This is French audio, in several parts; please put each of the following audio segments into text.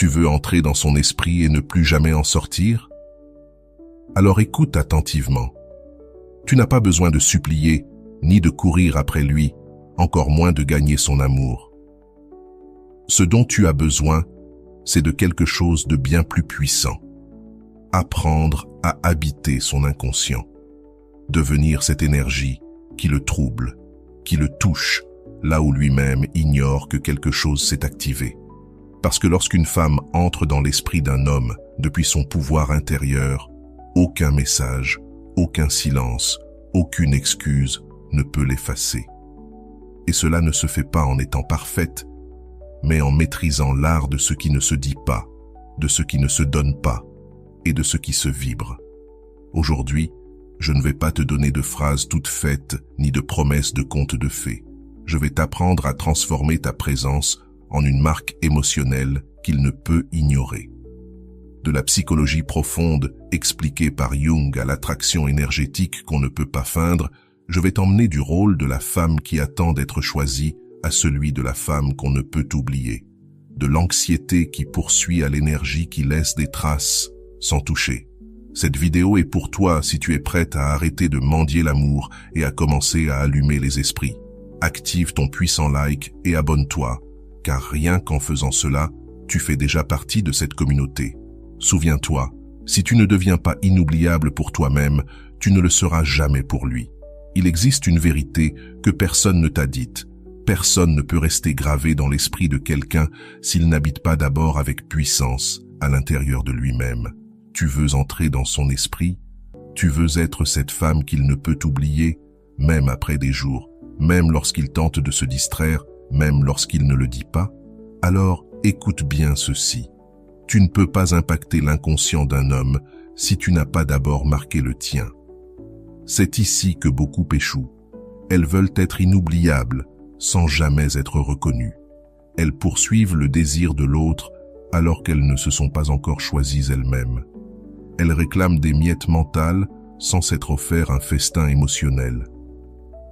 Tu veux entrer dans son esprit et ne plus jamais en sortir? Alors écoute attentivement. Tu n'as pas besoin de supplier, ni de courir après lui, encore moins de gagner son amour. Ce dont tu as besoin, c'est de quelque chose de bien plus puissant. Apprendre à habiter son inconscient. Devenir cette énergie qui le trouble, qui le touche, là où lui-même ignore que quelque chose s'est activé. Parce que lorsqu'une femme entre dans l'esprit d'un homme depuis son pouvoir intérieur, aucun message, aucun silence, aucune excuse ne peut l'effacer. Et cela ne se fait pas en étant parfaite, mais en maîtrisant l'art de ce qui ne se dit pas, de ce qui ne se donne pas et de ce qui se vibre. Aujourd'hui, je ne vais pas te donner de phrases toutes faites ni de promesses de contes de fées. Je vais t'apprendre à transformer ta présence en une marque émotionnelle qu'il ne peut ignorer. De la psychologie profonde expliquée par Jung à l'attraction énergétique qu'on ne peut pas feindre, je vais t'emmener du rôle de la femme qui attend d'être choisie à celui de la femme qu'on ne peut oublier, de l'anxiété qui poursuit à l'énergie qui laisse des traces sans toucher. Cette vidéo est pour toi si tu es prête à arrêter de mendier l'amour et à commencer à allumer les esprits. Active ton puissant like et abonne-toi, car rien qu'en faisant cela, tu fais déjà partie de cette communauté. Souviens-toi, si tu ne deviens pas inoubliable pour toi-même, tu ne le seras jamais pour lui. Il existe une vérité que personne ne t'a dite. Personne ne peut rester gravé dans l'esprit de quelqu'un s'il n'habite pas d'abord avec puissance à l'intérieur de lui-même. Tu veux entrer dans son esprit, tu veux être cette femme qu'il ne peut oublier, même après des jours, même lorsqu'il tente de se distraire, même lorsqu'il ne le dit pas. Alors, écoute bien ceci. Tu ne peux pas impacter l'inconscient d'un homme si tu n'as pas d'abord marqué le tien. C'est ici que beaucoup échouent. Elles veulent être inoubliables, sans jamais être reconnues. Elles poursuivent le désir de l'autre alors qu'elles ne se sont pas encore choisies elles-mêmes. Elles réclament des miettes mentales sans s'être offert un festin émotionnel.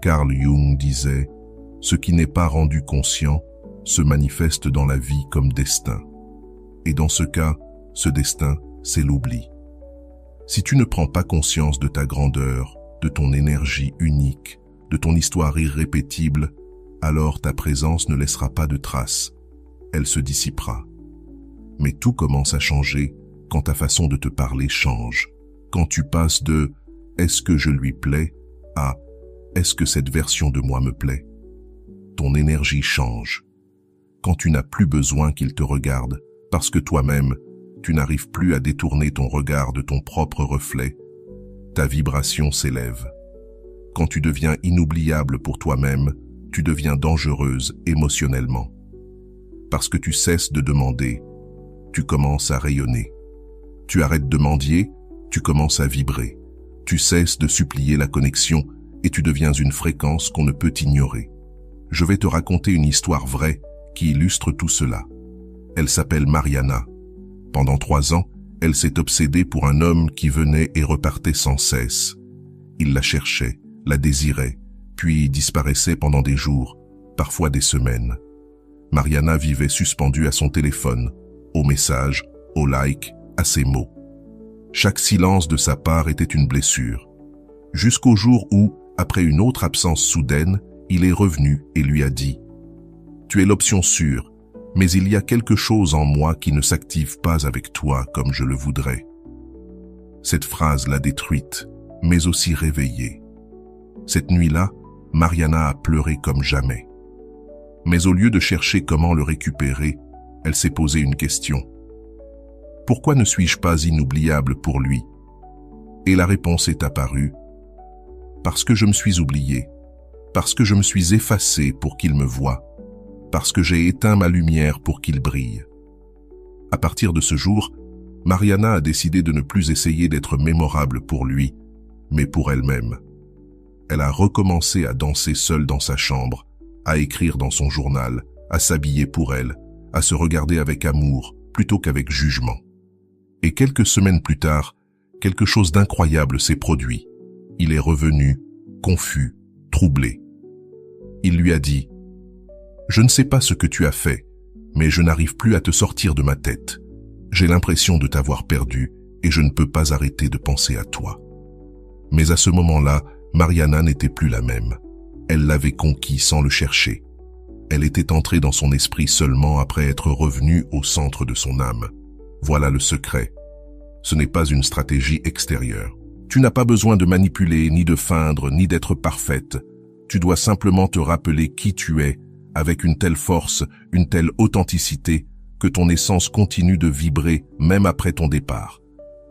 Carl Jung disait « Ce qui n'est pas rendu conscient se manifeste dans la vie comme destin. » Et dans ce cas, ce destin, c'est l'oubli. Si tu ne prends pas conscience de ta grandeur, de ton énergie unique, de ton histoire irrépétible, alors ta présence ne laissera pas de traces. Elle se dissipera. Mais tout commence à changer quand ta façon de te parler change. Quand tu passes de « est-ce que je lui plais » à « est-ce que cette version de moi me plaît ?» Ton énergie change. Quand tu n'as plus besoin qu'il te regarde, parce que toi-même, tu n'arrives plus à détourner ton regard de ton propre reflet, ta vibration s'élève. Quand tu deviens inoubliable pour toi-même, tu deviens dangereuse émotionnellement. Parce que tu cesses de demander, tu commences à rayonner. Tu arrêtes de mendier, tu commences à vibrer. Tu cesses de supplier la connexion et tu deviens une fréquence qu'on ne peut ignorer. Je vais te raconter une histoire vraie qui illustre tout cela. Elle s'appelle Mariana. Pendant 3 ans, elle s'est obsédée pour un homme qui venait et repartait sans cesse. Il la cherchait, la désirait, puis disparaissait pendant des jours, parfois des semaines. Mariana vivait suspendue à son téléphone, aux messages, aux likes, à ses mots. Chaque silence de sa part était une blessure. Jusqu'au jour où, après une autre absence soudaine, il est revenu et lui a dit « Tu es l'option sûre, mais il y a quelque chose en moi qui ne s'active pas avec toi comme je le voudrais. » Cette phrase l'a détruite, mais aussi réveillée. Cette nuit-là, Mariana a pleuré comme jamais. Mais au lieu de chercher comment le récupérer, elle s'est posé une question. Pourquoi ne suis-je pas inoubliable pour lui? Et la réponse est apparue. Parce que je me suis oubliée, parce que je me suis effacée pour qu'il me voie, parce que j'ai éteint ma lumière pour qu'il brille. À partir de ce jour, Mariana a décidé de ne plus essayer d'être mémorable pour lui, mais pour elle-même. Elle a recommencé à danser seule dans sa chambre, à écrire dans son journal, à s'habiller pour elle, à se regarder avec amour plutôt qu'avec jugement. Et quelques semaines plus tard, quelque chose d'incroyable s'est produit. Il est revenu, confus, troublé. Il lui a dit « Je ne sais pas ce que tu as fait, mais je n'arrive plus à te sortir de ma tête. J'ai l'impression de t'avoir perdu et je ne peux pas arrêter de penser à toi. Mais à ce moment-là, Mariana n'était plus la même. Elle l'avait conquis sans le chercher. Elle était entrée dans son esprit seulement après être revenue au centre de son âme. Voilà le secret. Ce n'est pas une stratégie extérieure. Tu n'as pas besoin de manipuler, ni de feindre, ni d'être parfaite. Tu dois simplement te rappeler qui tu es, avec une telle force, une telle authenticité, que ton essence continue de vibrer même après ton départ.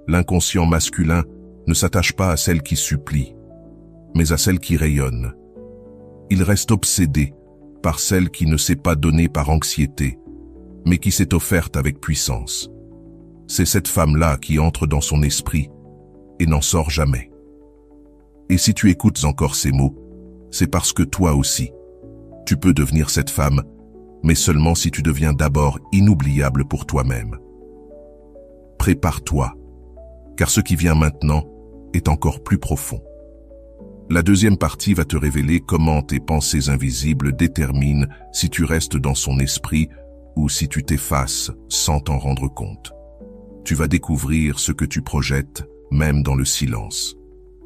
L'inconscient masculin ne s'attache pas à celle qui supplie, mais à celle qui rayonne. Il reste obsédé par celle qui ne s'est pas donnée par anxiété, mais qui s'est offerte avec puissance. C'est cette femme-là qui entre dans son esprit et n'en sort jamais. Et si tu écoutes encore ces mots, c'est parce que toi aussi, tu peux devenir cette femme, mais seulement si tu deviens d'abord inoubliable pour toi-même. Prépare-toi, car ce qui vient maintenant est encore plus profond. La deuxième partie va te révéler comment tes pensées invisibles déterminent si tu restes dans son esprit ou si tu t'effaces sans t'en rendre compte. Tu vas découvrir ce que tu projettes, même dans le silence.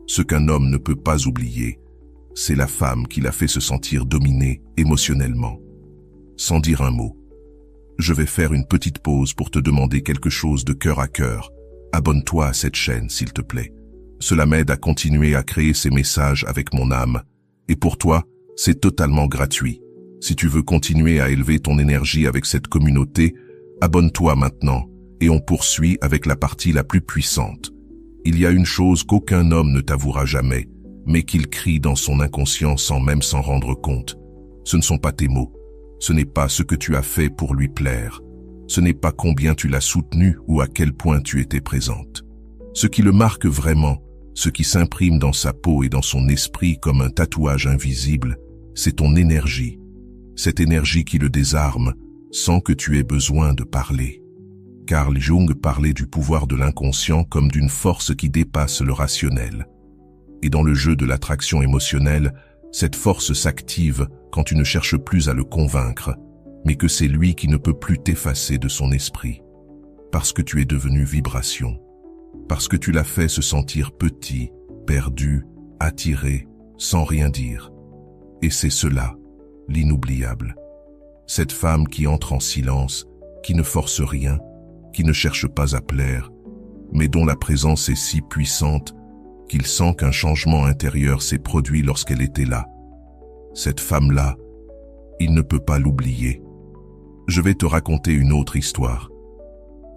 Ce qu'un homme ne peut pas oublier, c'est la femme qui l'a fait se sentir dominé émotionnellement. Sans dire un mot, je vais faire une petite pause pour te demander quelque chose de cœur à cœur. Abonne-toi à cette chaîne, s'il te plaît. Cela m'aide à continuer à créer ces messages avec mon âme. Et pour toi, c'est totalement gratuit. Si tu veux continuer à élever ton énergie avec cette communauté, abonne-toi maintenant et on poursuit avec la partie la plus puissante. Il y a une chose qu'aucun homme ne t'avouera jamais, mais qu'il crie dans son inconscient sans même s'en rendre compte. Ce ne sont pas tes mots. Ce n'est pas ce que tu as fait pour lui plaire. Ce n'est pas combien tu l'as soutenu ou à quel point tu étais présente. Ce qui le marque vraiment, ce qui s'imprime dans sa peau et dans son esprit comme un tatouage invisible, c'est ton énergie. Cette énergie qui le désarme sans que tu aies besoin de parler. Carl Jung parlait du pouvoir de l'inconscient comme d'une force qui dépasse le rationnel. Et dans le jeu de l'attraction émotionnelle, cette force s'active quand tu ne cherches plus à le convaincre, mais que c'est lui qui ne peut plus t'effacer de son esprit. Parce que tu es devenu vibration. Parce que tu l'as fait se sentir petit, perdu, attiré, sans rien dire. Et c'est cela, l'inoubliable. Cette femme qui entre en silence, qui ne force rien, qui ne cherche pas à plaire, mais dont la présence est si puissante qu'il sent qu'un changement intérieur s'est produit lorsqu'elle était là. Cette femme-là, il ne peut pas l'oublier. Je vais te raconter une autre histoire.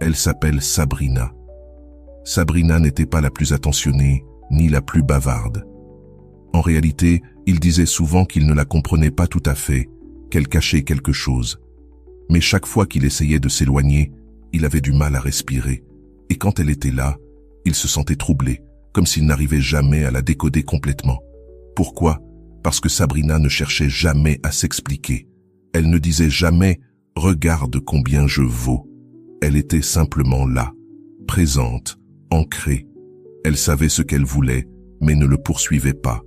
Elle s'appelle Sabrina. Sabrina n'était pas la plus attentionnée, ni la plus bavarde. En réalité, il disait souvent qu'il ne la comprenait pas tout à fait, qu'elle cachait quelque chose. Mais chaque fois qu'il essayait de s'éloigner, il avait du mal à respirer. Et quand elle était là, il se sentait troublé, comme s'il n'arrivait jamais à la décoder complètement. Pourquoi ? Parce que Sabrina ne cherchait jamais à s'expliquer. Elle ne disait jamais « Regarde combien je vaux ». Elle était simplement là, présente, ancrée. Elle savait ce qu'elle voulait, mais ne le poursuivait pas.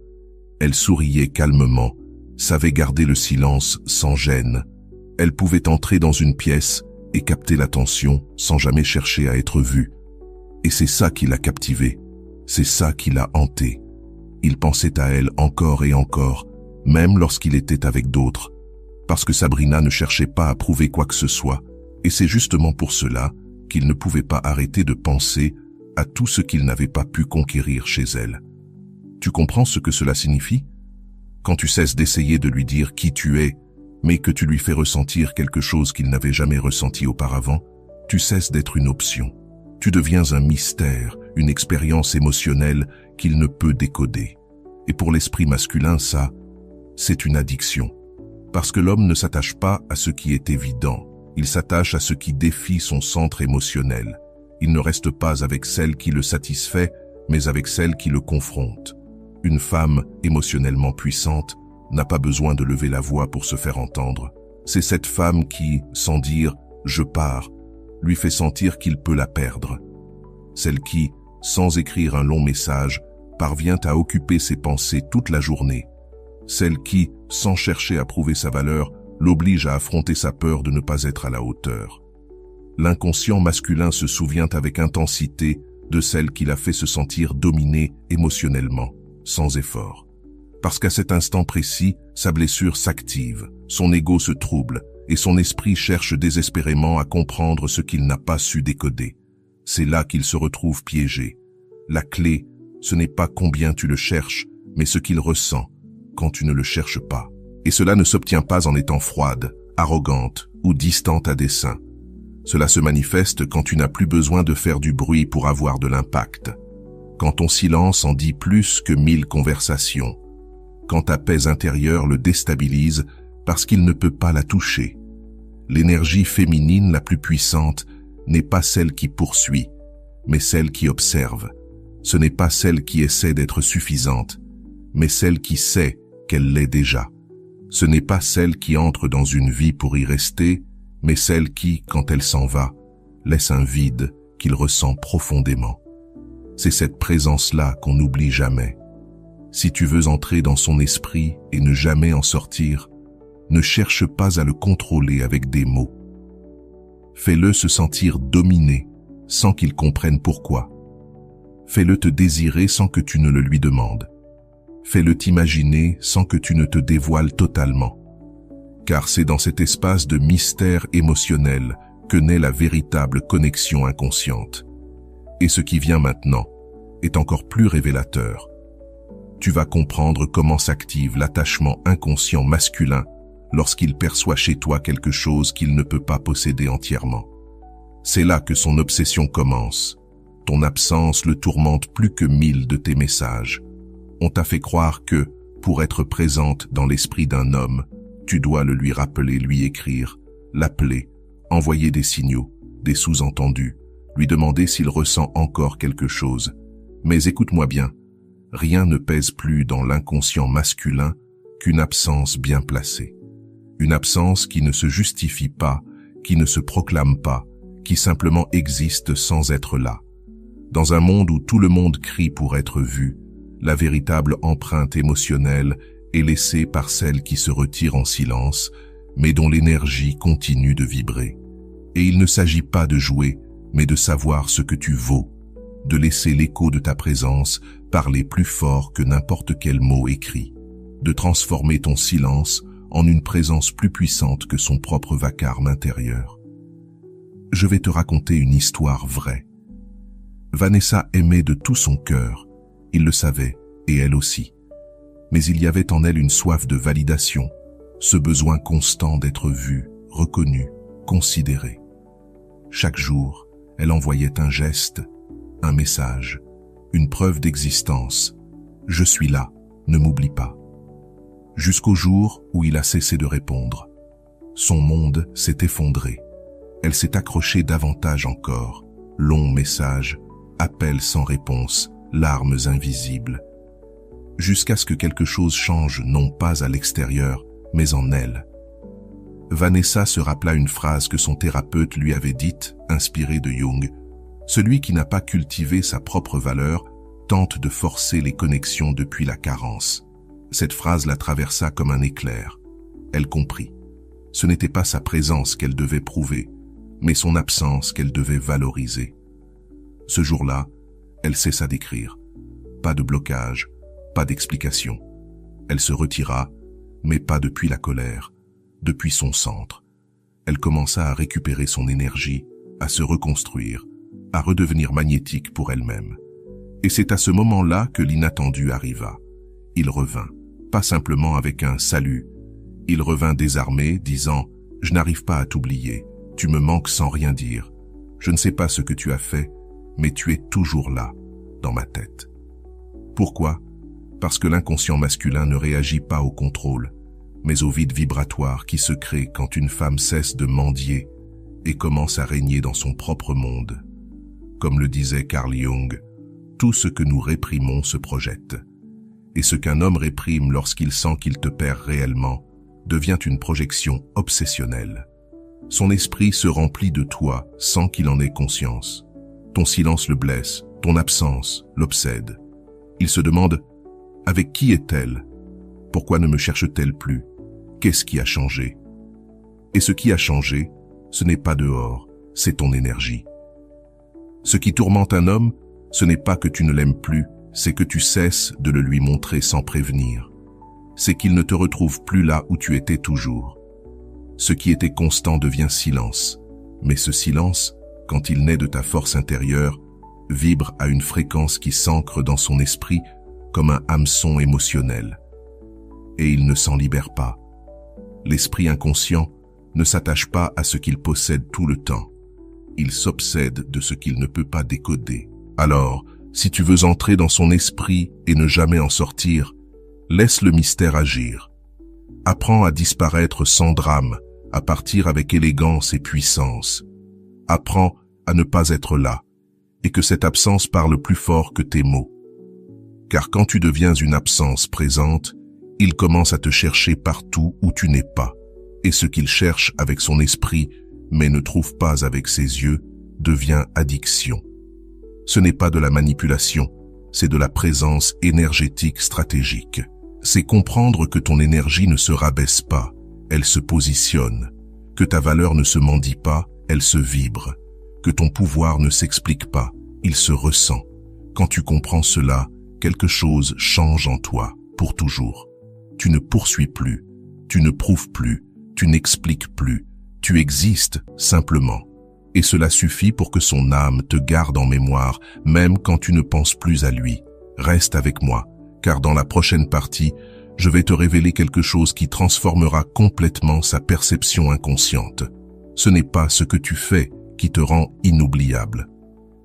Elle souriait calmement, savait garder le silence sans gêne. Elle pouvait entrer dans une pièce et capter l'attention sans jamais chercher à être vue. Et c'est ça qui l'a captivée, c'est ça qui l'a hantée. Il pensait à elle encore et encore, même lorsqu'il était avec d'autres, parce que Sabrina ne cherchait pas à prouver quoi que ce soit, et c'est justement pour cela qu'il ne pouvait pas arrêter de penser à tout ce qu'il n'avait pas pu conquérir chez elle. Tu comprends ce que cela signifie ? Quand tu cesses d'essayer de lui dire qui tu es, mais que tu lui fais ressentir quelque chose qu'il n'avait jamais ressenti auparavant, tu cesses d'être une option. Tu deviens un mystère, une expérience émotionnelle qu'il ne peut décoder. Et pour l'esprit masculin, ça, c'est une addiction. Parce que l'homme ne s'attache pas à ce qui est évident, il s'attache à ce qui défie son centre émotionnel. Il ne reste pas avec celle qui le satisfait, mais avec celle qui le confronte. Une femme émotionnellement puissante n'a pas besoin de lever la voix pour se faire entendre. C'est cette femme qui, sans dire « je pars », lui fait sentir qu'il peut la perdre. Celle qui, sans écrire un long message, parvient à occuper ses pensées toute la journée. Celle qui, sans chercher à prouver sa valeur, l'oblige à affronter sa peur de ne pas être à la hauteur. L'inconscient masculin se souvient avec intensité de celle qui l'a fait se sentir dominé émotionnellement, sans effort. Parce qu'à cet instant précis, sa blessure s'active, son ego se trouble et son esprit cherche désespérément à comprendre ce qu'il n'a pas su décoder. C'est là qu'il se retrouve piégé. La clé, ce n'est pas combien tu le cherches, mais ce qu'il ressent quand tu ne le cherches pas. Et cela ne s'obtient pas en étant froide, arrogante ou distante à dessein. Cela se manifeste quand tu n'as plus besoin de faire du bruit pour avoir de l'impact. Quand ton silence en dit plus que 1000 conversations. Quand ta paix intérieure le déstabilise parce qu'il ne peut pas la toucher. L'énergie féminine la plus puissante n'est pas celle qui poursuit, mais celle qui observe. Ce n'est pas celle qui essaie d'être suffisante, mais celle qui sait qu'elle l'est déjà. Ce n'est pas celle qui entre dans une vie pour y rester, mais celle qui, quand elle s'en va, laisse un vide qu'il ressent profondément. C'est cette présence-là qu'on n'oublie jamais. Si tu veux entrer dans son esprit et ne jamais en sortir, ne cherche pas à le contrôler avec des mots. Fais-le se sentir dominé, sans qu'il comprenne pourquoi. Fais-le te désirer sans que tu ne le lui demandes. Fais-le t'imaginer sans que tu ne te dévoiles totalement. Car c'est dans cet espace de mystère émotionnel que naît la véritable connexion inconsciente. Et ce qui vient maintenant est encore plus révélateur. Tu vas comprendre comment s'active l'attachement inconscient masculin lorsqu'il perçoit chez toi quelque chose qu'il ne peut pas posséder entièrement. C'est là que son obsession commence. Ton absence le tourmente plus que 1000 de tes messages. On t'a fait croire que, pour être présente dans l'esprit d'un homme, tu dois le lui rappeler, lui écrire, l'appeler, envoyer des signaux, des sous-entendus, lui demander s'il ressent encore quelque chose. Mais écoute-moi bien, rien ne pèse plus dans l'inconscient masculin qu'une absence bien placée. Une absence qui ne se justifie pas, qui ne se proclame pas, qui simplement existe sans être là. Dans un monde où tout le monde crie pour être vu, la véritable empreinte émotionnelle est laissée par celle qui se retire en silence, mais dont l'énergie continue de vibrer. Et il ne s'agit pas de jouer, mais de savoir ce que tu vaux, de laisser l'écho de ta présence parler plus fort que n'importe quel mot écrit, de transformer ton silence en une présence plus puissante que son propre vacarme intérieur. Je vais te raconter une histoire vraie. Vanessa aimait de tout son cœur, il le savait, et elle aussi. Mais il y avait en elle une soif de validation, ce besoin constant d'être vue, reconnue, considérée. Chaque jour, elle envoyait un geste, un message, une preuve d'existence. Je suis là, ne m'oublie pas. Jusqu'au jour où il a cessé de répondre. Son monde s'est effondré. Elle s'est accrochée davantage encore. Longs messages, appels sans réponse, larmes invisibles. Jusqu'à ce que quelque chose change non pas à l'extérieur, mais en elle. Vanessa se rappela une phrase que son thérapeute lui avait dite, inspirée de Jung. Celui qui n'a pas cultivé sa propre valeur tente de forcer les connexions depuis la carence. Cette phrase la traversa comme un éclair. Elle comprit. Ce n'était pas sa présence qu'elle devait prouver, mais son absence qu'elle devait valoriser. Ce jour-là, elle cessa d'écrire. Pas de blocage, pas d'explication. Elle se retira, mais pas depuis la colère, depuis son centre. Elle commença à récupérer son énergie, à se reconstruire, à redevenir magnétique pour elle-même. Et c'est à ce moment-là que l'inattendu arriva. Il revint, pas simplement avec un « salut ». Il revint désarmé, disant « Je n'arrive pas à t'oublier, tu me manques sans rien dire. Je ne sais pas ce que tu as fait, mais tu es toujours là, dans ma tête. » Pourquoi ? Parce que l'inconscient masculin ne réagit pas au contrôle, mais au vide vibratoire qui se crée quand une femme cesse de mendier et commence à régner dans son propre monde. Comme le disait Carl Jung, tout ce que nous réprimons se projette. Et ce qu'un homme réprime lorsqu'il sent qu'il te perd réellement devient une projection obsessionnelle. Son esprit se remplit de toi sans qu'il en ait conscience. Ton silence le blesse, ton absence l'obsède. Il se demande « Avec qui est-elle ? Pourquoi ne me cherche-t-elle plus ? Qu'est-ce qui a changé ?» Et ce qui a changé, ce n'est pas dehors, c'est ton énergie. Ce qui tourmente un homme, ce n'est pas que tu ne l'aimes plus, c'est que tu cesses de le lui montrer sans prévenir. C'est qu'il ne te retrouve plus là où tu étais toujours. Ce qui était constant devient silence, mais ce silence, quand il naît de ta force intérieure, vibre à une fréquence qui s'ancre dans son esprit comme un hameçon émotionnel. Et il ne s'en libère pas. L'esprit inconscient ne s'attache pas à ce qu'il possède tout le temps. Il s'obsède de ce qu'il ne peut pas décoder. Alors, si tu veux entrer dans son esprit et ne jamais en sortir, laisse le mystère agir. Apprends à disparaître sans drame, à partir avec élégance et puissance. Apprends à ne pas être là, et que cette absence parle plus fort que tes mots. Car quand tu deviens une absence présente, il commence à te chercher partout où tu n'es pas, et ce qu'il cherche avec son esprit, mais ne trouve pas avec ses yeux, devient addiction. Ce n'est pas de la manipulation, c'est de la présence énergétique stratégique. C'est comprendre que ton énergie ne se rabaisse pas, elle se positionne, que ta valeur ne se mendie pas, elle se vibre, que ton pouvoir ne s'explique pas, il se ressent. Quand tu comprends cela, quelque chose change en toi, pour toujours. Tu ne poursuis plus, tu ne prouves plus, tu n'expliques plus, tu existes simplement. Et cela suffit pour que son âme te garde en mémoire, même quand tu ne penses plus à lui. Reste avec moi, car dans la prochaine partie, je vais te révéler quelque chose qui transformera complètement sa perception inconsciente. Ce n'est pas ce que tu fais qui te rend inoubliable.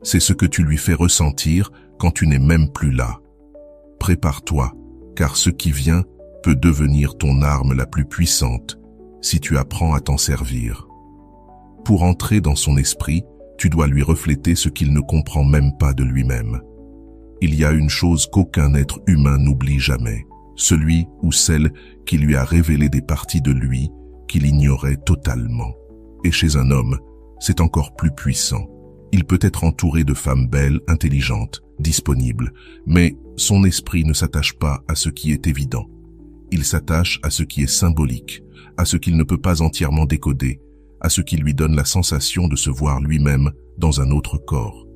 C'est ce que tu lui fais ressentir quand tu n'es même plus là. Prépare-toi, car ce qui vient peut devenir ton arme la plus puissante si tu apprends à t'en servir. Pour entrer dans son esprit, tu dois lui refléter ce qu'il ne comprend même pas de lui-même. Il y a une chose qu'aucun être humain n'oublie jamais, celui ou celle qui lui a révélé des parties de lui qu'il ignorait totalement. Et chez un homme, c'est encore plus puissant. Il peut être entouré de femmes belles, intelligentes, disponibles, mais son esprit ne s'attache pas à ce qui est évident. Il s'attache à ce qui est symbolique, à ce qu'il ne peut pas entièrement décoder, à ce qui lui donne la sensation de se voir lui-même dans un autre corps.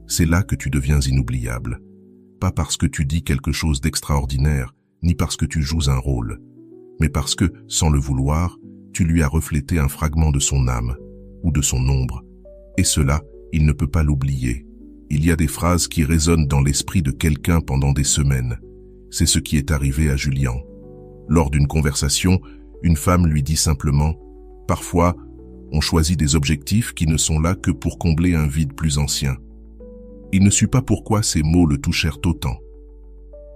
C'est là que tu deviens inoubliable. Pas parce que tu dis quelque chose d'extraordinaire, ni parce que tu joues un rôle, mais parce que, sans le vouloir, tu lui as reflété un fragment de son âme, ou de son ombre. Et cela, il ne peut pas l'oublier. Il y a des phrases qui résonnent dans l'esprit de quelqu'un pendant des semaines. C'est ce qui est arrivé à Julien. Lors d'une conversation, une femme lui dit simplement « Parfois, on choisit des objectifs qui ne sont là que pour combler un vide plus ancien. » Il ne sut pas pourquoi ces mots le touchèrent autant.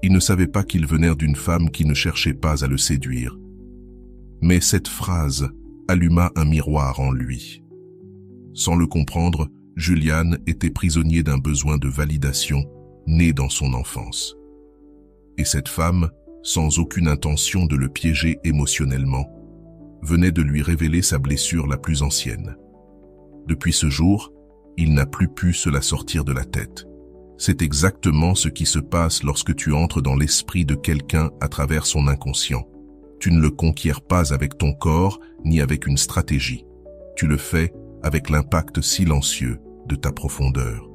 Il ne savait pas qu'ils venaient d'une femme qui ne cherchait pas à le séduire. Mais cette phrase alluma un miroir en lui. Sans le comprendre, Julian était prisonnier d'un besoin de validation né dans son enfance. Et cette femme, sans aucune intention de le piéger émotionnellement, venait de lui révéler sa blessure la plus ancienne. Depuis ce jour, il n'a plus pu se la sortir de la tête. C'est exactement ce qui se passe lorsque tu entres dans l'esprit de quelqu'un à travers son inconscient. Tu ne le conquiers pas avec ton corps ni avec une stratégie. Tu le fais avec l'impact silencieux de ta profondeur.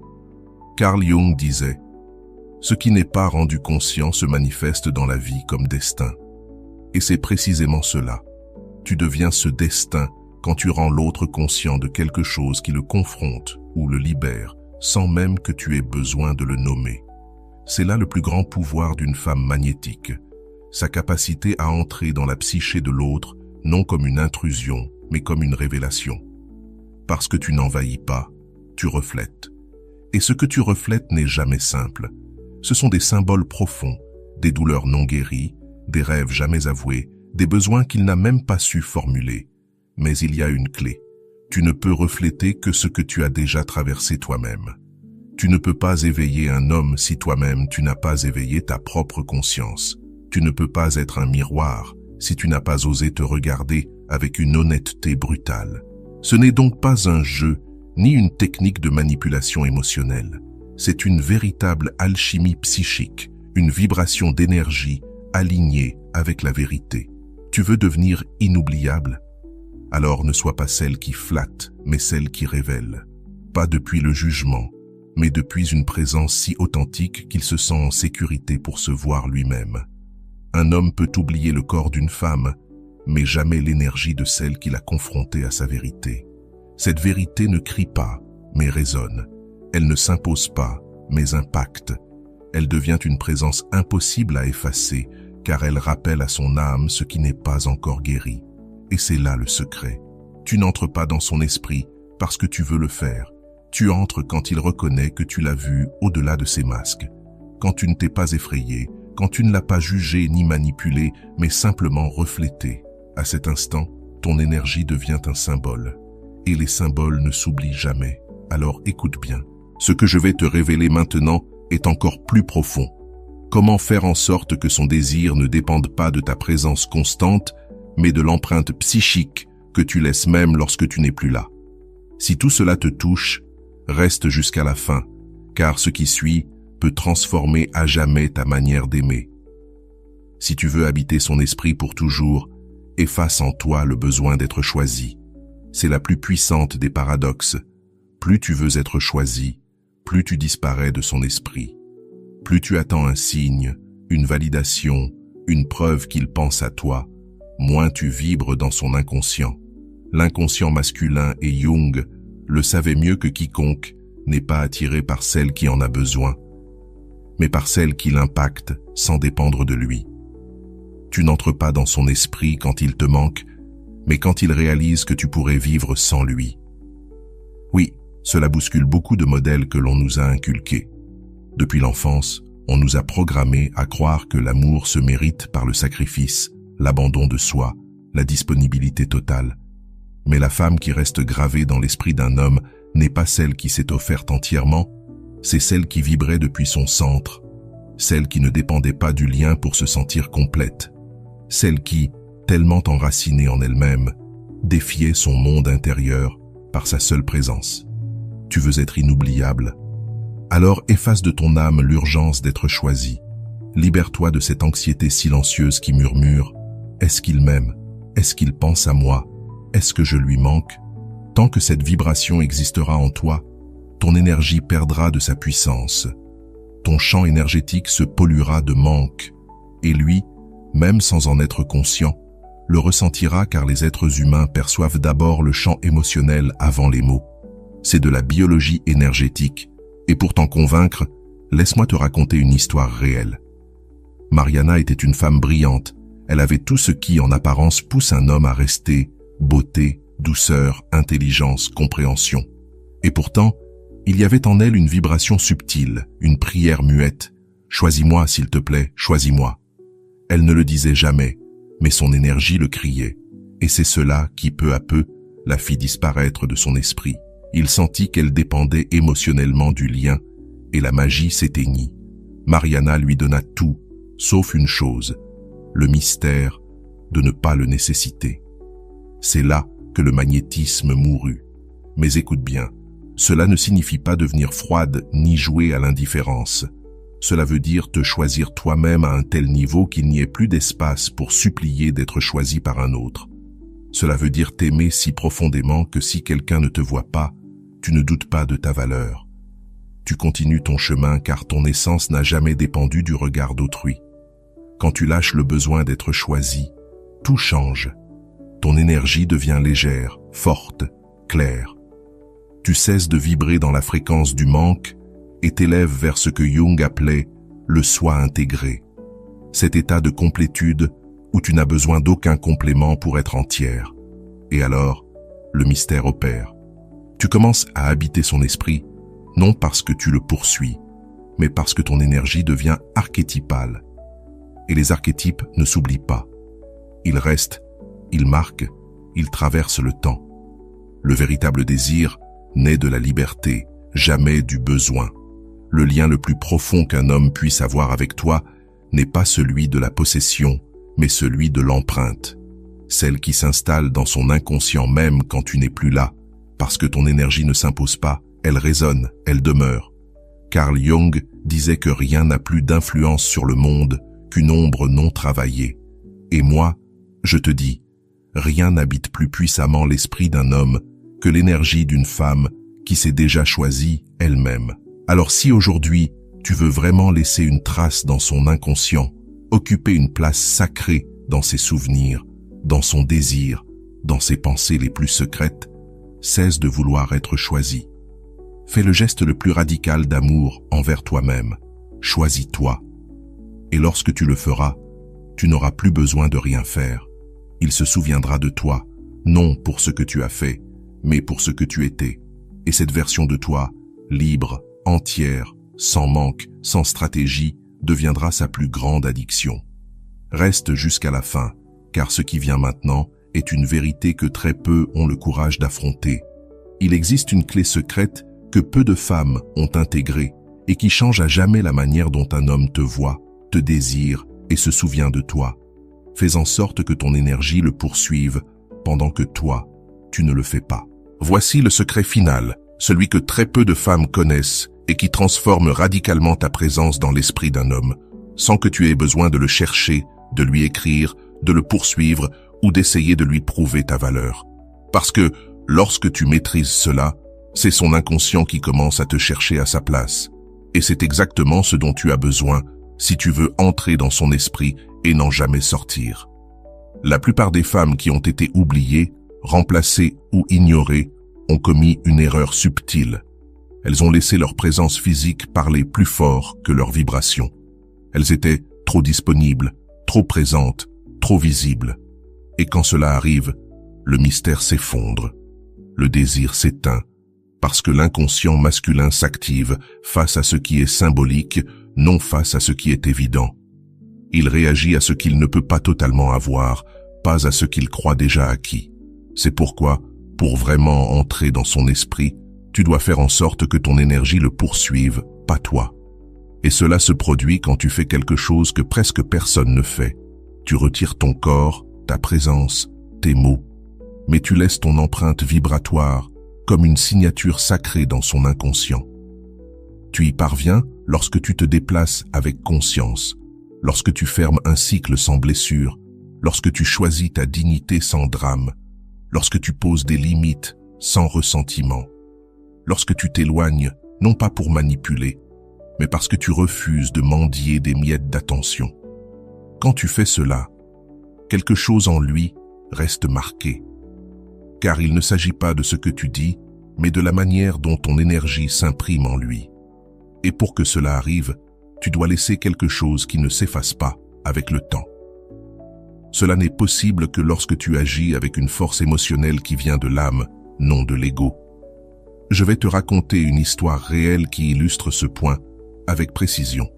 Carl Jung disait « Ce qui n'est pas rendu conscient se manifeste dans la vie comme destin. » Et c'est précisément cela. Tu deviens ce destin quand tu rends l'autre conscient de quelque chose qui le confronte ou le libère, sans même que tu aies besoin de le nommer. C'est là le plus grand pouvoir d'une femme magnétique, sa capacité à entrer dans la psyché de l'autre, non comme une intrusion, mais comme une révélation. Parce que tu n'envahis pas, tu reflètes. Et ce que tu reflètes n'est jamais simple. Ce sont des symboles profonds, des douleurs non guéries, des rêves jamais avoués, des besoins qu'il n'a même pas su formuler. Mais il y a une clé. Tu ne peux refléter que ce que tu as déjà traversé toi-même. Tu ne peux pas éveiller un homme si toi-même tu n'as pas éveillé ta propre conscience. Tu ne peux pas être un miroir si tu n'as pas osé te regarder avec une honnêteté brutale. Ce n'est donc pas un jeu, ni une technique de manipulation émotionnelle. C'est une véritable alchimie psychique, une vibration d'énergie alignée avec la vérité. Tu veux devenir inoubliable? Alors ne sois pas celle qui flatte, mais celle qui révèle. Pas depuis le jugement, mais depuis une présence si authentique qu'il se sent en sécurité pour se voir lui-même. Un homme peut oublier le corps d'une femme, mais jamais l'énergie de celle qui l'a confronté à sa vérité. Cette vérité ne crie pas, mais résonne. Elle ne s'impose pas, mais impacte. Elle devient une présence impossible à effacer, car elle rappelle à son âme ce qui n'est pas encore guéri. Et c'est là le secret. Tu n'entres pas dans son esprit parce que tu veux le faire. Tu entres quand il reconnaît que tu l'as vu au-delà de ses masques. Quand tu ne t'es pas effrayé, quand tu ne l'as pas jugé ni manipulé, mais simplement reflété. À cet instant, ton énergie devient un symbole. Et les symboles ne s'oublient jamais. Alors écoute bien. Ce que je vais te révéler maintenant est encore plus profond. Comment faire en sorte que son désir ne dépende pas de ta présence constante, mais de l'empreinte psychique que tu laisses même lorsque tu n'es plus là. Si tout cela te touche, reste jusqu'à la fin, car ce qui suit peut transformer à jamais ta manière d'aimer. Si tu veux habiter son esprit pour toujours, efface en toi le besoin d'être choisi. C'est la plus puissante des paradoxes. Plus tu veux être choisi, plus tu disparais de son esprit. Plus tu attends un signe, une validation, une preuve qu'il pense à toi, moins tu vibres dans son inconscient. L'inconscient masculin et Jung le savait mieux que quiconque, n'est pas attiré par celle qui en a besoin, mais par celle qui l'impacte sans dépendre de lui. Tu n'entres pas dans son esprit quand il te manque, mais quand il réalise que tu pourrais vivre sans lui. Oui, cela bouscule beaucoup de modèles que l'on nous a inculqués. Depuis l'enfance, on nous a programmés à croire que l'amour se mérite par le sacrifice, l'abandon de soi, la disponibilité totale. Mais la femme qui reste gravée dans l'esprit d'un homme n'est pas celle qui s'est offerte entièrement, c'est celle qui vibrait depuis son centre, celle qui ne dépendait pas du lien pour se sentir complète, celle qui, tellement enracinée en elle-même, défiait son monde intérieur par sa seule présence. Tu veux être inoubliable? Alors efface de ton âme l'urgence d'être choisi. Libère-toi de cette anxiété silencieuse qui murmure « Est-ce qu'il m'aime? Est-ce qu'il pense à moi? Est-ce que je lui manque ?» Tant que cette vibration existera en toi, ton énergie perdra de sa puissance. Ton champ énergétique se polluera de manque. Et lui, même sans en être conscient, le ressentira car les êtres humains perçoivent d'abord le champ émotionnel avant les mots. C'est de la biologie énergétique. Et pour t'en convaincre, laisse-moi te raconter une histoire réelle. Mariana était une femme brillante. Elle avait tout ce qui, en apparence, pousse un homme à rester: beauté, douceur, intelligence, compréhension. Et pourtant, il y avait en elle une vibration subtile, une prière muette. « Choisis-moi, s'il te plaît, choisis-moi ». Elle ne le disait jamais, mais son énergie le criait. Et c'est cela qui, peu à peu, la fit disparaître de son esprit. Il sentit qu'elle dépendait émotionnellement du lien, et la magie s'éteignit. Mariana lui donna tout, sauf une chose, le mystère de ne pas le nécessiter. C'est là que le magnétisme mourut. Mais écoute bien, cela ne signifie pas devenir froide ni jouer à l'indifférence. Cela veut dire te choisir toi-même à un tel niveau qu'il n'y ait plus d'espace pour supplier d'être choisi par un autre. Cela veut dire t'aimer si profondément que si quelqu'un ne te voit pas, tu ne doutes pas de ta valeur. Tu continues ton chemin car ton essence n'a jamais dépendu du regard d'autrui. Quand tu lâches le besoin d'être choisi, tout change. Ton énergie devient légère, forte, claire. Tu cesses de vibrer dans la fréquence du manque et t'élèves vers ce que Jung appelait le soi intégré. Cet état de complétude où tu n'as besoin d'aucun complément pour être entière. Et alors, le mystère opère. Tu commences à habiter son esprit, non parce que tu le poursuis, mais parce que ton énergie devient archétypale. Et les archétypes ne s'oublient pas. Ils restent, ils marquent, ils traversent le temps. Le véritable désir naît de la liberté, jamais du besoin. Le lien le plus profond qu'un homme puisse avoir avec toi n'est pas celui de la possession, mais celui de l'empreinte. Celle qui s'installe dans son inconscient même quand tu n'es plus là. Parce que ton énergie ne s'impose pas, elle résonne, elle demeure. Carl Jung disait que rien n'a plus d'influence sur le monde qu'une ombre non travaillée. Et moi, je te dis, rien n'habite plus puissamment l'esprit d'un homme que l'énergie d'une femme qui s'est déjà choisie elle-même. Alors si aujourd'hui, tu veux vraiment laisser une trace dans son inconscient, occuper une place sacrée dans ses souvenirs, dans son désir, dans ses pensées les plus secrètes, cesse de vouloir être choisi. Fais le geste le plus radical d'amour envers toi-même. Choisis-toi. Et lorsque tu le feras, tu n'auras plus besoin de rien faire. Il se souviendra de toi, non pour ce que tu as fait, mais pour ce que tu étais. Et cette version de toi, libre, entière, sans manque, sans stratégie, deviendra sa plus grande addiction. Reste jusqu'à la fin, car ce qui vient maintenant est une vérité que très peu ont le courage d'affronter. Il existe une clé secrète que peu de femmes ont intégrée et qui change à jamais la manière dont un homme te voit, te désire et se souvient de toi. Fais en sorte que ton énergie le poursuive pendant que toi, tu ne le fais pas. Voici le secret final, celui que très peu de femmes connaissent et qui transforme radicalement ta présence dans l'esprit d'un homme, sans que tu aies besoin de le chercher, de lui écrire, de le poursuivre ou d'essayer de lui prouver ta valeur. Parce que lorsque tu maîtrises cela, c'est son inconscient qui commence à te chercher à sa place. Et c'est exactement ce dont tu as besoin si tu veux entrer dans son esprit et n'en jamais sortir. La plupart des femmes qui ont été oubliées, remplacées ou ignorées ont commis une erreur subtile. Elles ont laissé leur présence physique parler plus fort que leurs vibrations. Elles étaient trop disponibles, trop présentes, trop visibles. Et quand cela arrive, le mystère s'effondre. Le désir s'éteint, parce que l'inconscient masculin s'active face à ce qui est symbolique, non face à ce qui est évident. Il réagit à ce qu'il ne peut pas totalement avoir, pas à ce qu'il croit déjà acquis. C'est pourquoi, pour vraiment entrer dans son esprit, tu dois faire en sorte que ton énergie le poursuive, pas toi. Et cela se produit quand tu fais quelque chose que presque personne ne fait. Tu retires ton corps, ta présence, tes mots, mais tu laisses ton empreinte vibratoire comme une signature sacrée dans son inconscient. Tu y parviens lorsque tu te déplaces avec conscience, lorsque tu fermes un cycle sans blessure, lorsque tu choisis ta dignité sans drame, lorsque tu poses des limites sans ressentiment, lorsque tu t'éloignes, non pas pour manipuler, mais parce que tu refuses de mendier des miettes d'attention. Quand tu fais cela, quelque chose en lui reste marqué, car il ne s'agit pas de ce que tu dis, mais de la manière dont ton énergie s'imprime en lui. Et pour que cela arrive, tu dois laisser quelque chose qui ne s'efface pas avec le temps. Cela n'est possible que lorsque tu agis avec une force émotionnelle qui vient de l'âme, non de l'ego. Je vais te raconter une histoire réelle qui illustre ce point avec précision.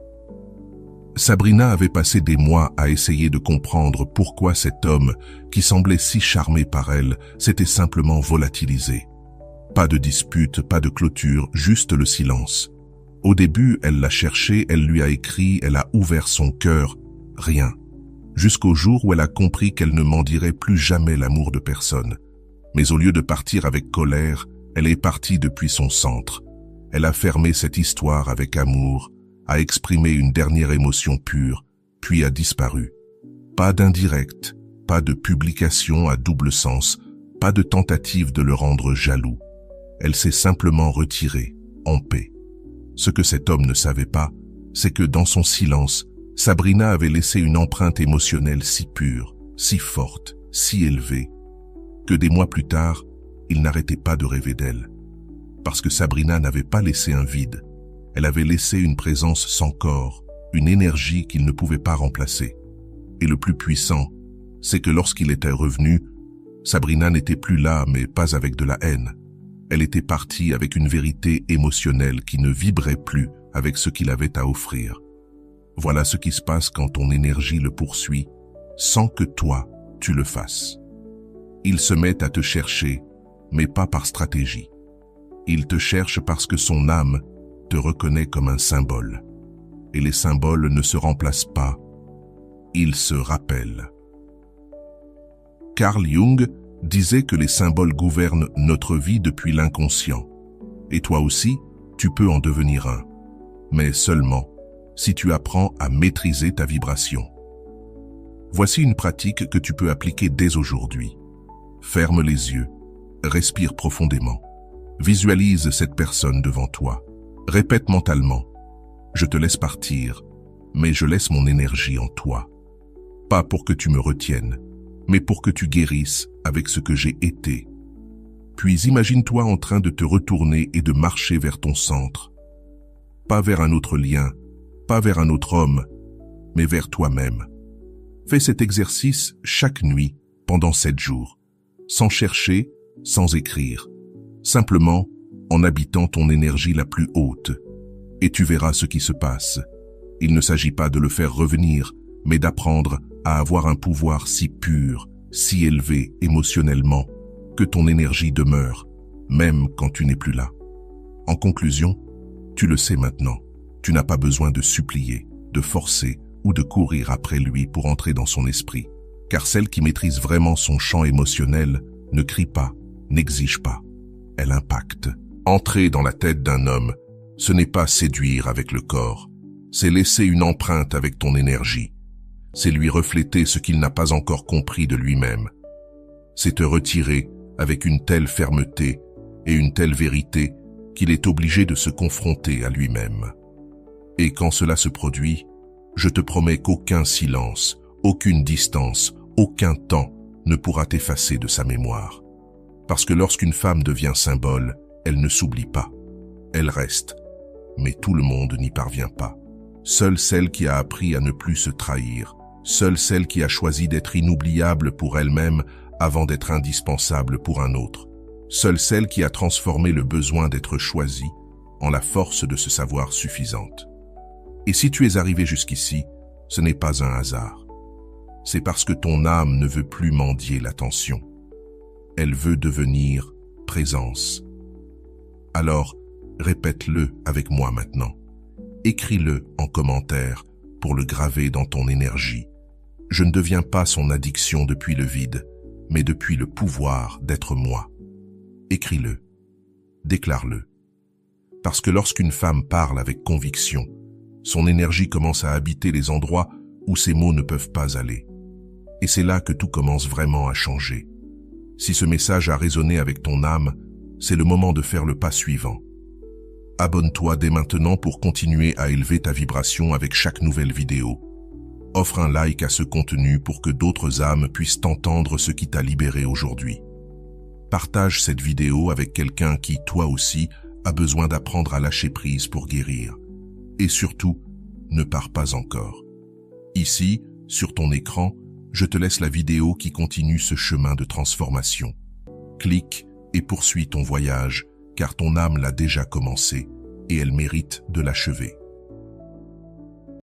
Sabrina avait passé des mois à essayer de comprendre pourquoi cet homme, qui semblait si charmé par elle, s'était simplement volatilisé. Pas de dispute, pas de clôture, juste le silence. Au début, elle l'a cherché, elle lui a écrit, elle a ouvert son cœur, rien. Jusqu'au jour où elle a compris qu'elle ne mendirait plus jamais l'amour de personne. Mais au lieu de partir avec colère, elle est partie depuis son centre. Elle a fermé cette histoire avec amour, a exprimé une dernière émotion pure, puis a disparu. Pas d'indirect, pas de publication à double sens, pas de tentative de le rendre jaloux. Elle s'est simplement retirée, en paix. Ce que cet homme ne savait pas, c'est que dans son silence, Sabrina avait laissé une empreinte émotionnelle si pure, si forte, si élevée, que des mois plus tard, il n'arrêtait pas de rêver d'elle. Parce que Sabrina n'avait pas laissé un vide, elle avait laissé une présence sans corps, une énergie qu'il ne pouvait pas remplacer. Et le plus puissant, c'est que lorsqu'il était revenu, Sabrina n'était plus là, mais pas avec de la haine. Elle était partie avec une vérité émotionnelle qui ne vibrait plus avec ce qu'il avait à offrir. Voilà ce qui se passe quand ton énergie le poursuit, sans que toi, tu le fasses. Il se met à te chercher, mais pas par stratégie. Il te cherche parce que son âme te reconnaît comme un symbole. Et les symboles ne se remplacent pas, ils se rappellent. Carl Jung disait que les symboles gouvernent notre vie depuis l'inconscient. Et toi aussi, tu peux en devenir un. Mais seulement si tu apprends à maîtriser ta vibration. Voici une pratique que tu peux appliquer dès aujourd'hui. Ferme les yeux, respire profondément. Visualise cette personne devant toi. Répète mentalement, je te laisse partir, mais je laisse mon énergie en toi. Pas pour que tu me retiennes, mais pour que tu guérisses avec ce que j'ai été. Puis imagine-toi en train de te retourner et de marcher vers ton centre. Pas vers un autre lien, pas vers un autre homme, mais vers toi-même. Fais cet exercice chaque nuit pendant 7 jours, sans chercher, sans écrire, simplement en habitant ton énergie la plus haute. Et tu verras ce qui se passe. Il ne s'agit pas de le faire revenir, mais d'apprendre à avoir un pouvoir si pur, si élevé émotionnellement, que ton énergie demeure, même quand tu n'es plus là. En conclusion, tu le sais maintenant, tu n'as pas besoin de supplier, de forcer ou de courir après lui pour entrer dans son esprit, car celle qui maîtrise vraiment son champ émotionnel ne crie pas, n'exige pas, elle impacte. Entrer dans la tête d'un homme, ce n'est pas séduire avec le corps, c'est laisser une empreinte avec ton énergie, c'est lui refléter ce qu'il n'a pas encore compris de lui-même, c'est te retirer avec une telle fermeté et une telle vérité qu'il est obligé de se confronter à lui-même. Et quand cela se produit, je te promets qu'aucun silence, aucune distance, aucun temps ne pourra t'effacer de sa mémoire. Parce que lorsqu'une femme devient symbole, elle ne s'oublie pas. Elle reste. Mais tout le monde n'y parvient pas. Seule celle qui a appris à ne plus se trahir, seule celle qui a choisi d'être inoubliable pour elle-même avant d'être indispensable pour un autre, seule celle qui a transformé le besoin d'être choisie en la force de se savoir suffisante. Et si tu es arrivé jusqu'ici, ce n'est pas un hasard. C'est parce que ton âme ne veut plus mendier l'attention. Elle veut devenir présence. Alors, répète-le avec moi maintenant. Écris-le en commentaire pour le graver dans ton énergie. Je ne deviens pas son addiction depuis le vide, mais depuis le pouvoir d'être moi. Écris-le. Déclare-le. Parce que lorsqu'une femme parle avec conviction, son énergie commence à habiter les endroits où ses mots ne peuvent pas aller. Et c'est là que tout commence vraiment à changer. Si ce message a résonné avec ton âme, c'est le moment de faire le pas suivant. Abonne-toi dès maintenant pour continuer à élever ta vibration avec chaque nouvelle vidéo. Offre un like à ce contenu pour que d'autres âmes puissent entendre ce qui t'a libéré aujourd'hui. Partage cette vidéo avec quelqu'un qui, toi aussi, a besoin d'apprendre à lâcher prise pour guérir. Et surtout, ne pars pas encore. Ici, sur ton écran, je te laisse la vidéo qui continue ce chemin de transformation. Clique et poursuis ton voyage, car ton âme l'a déjà commencé et elle mérite de l'achever.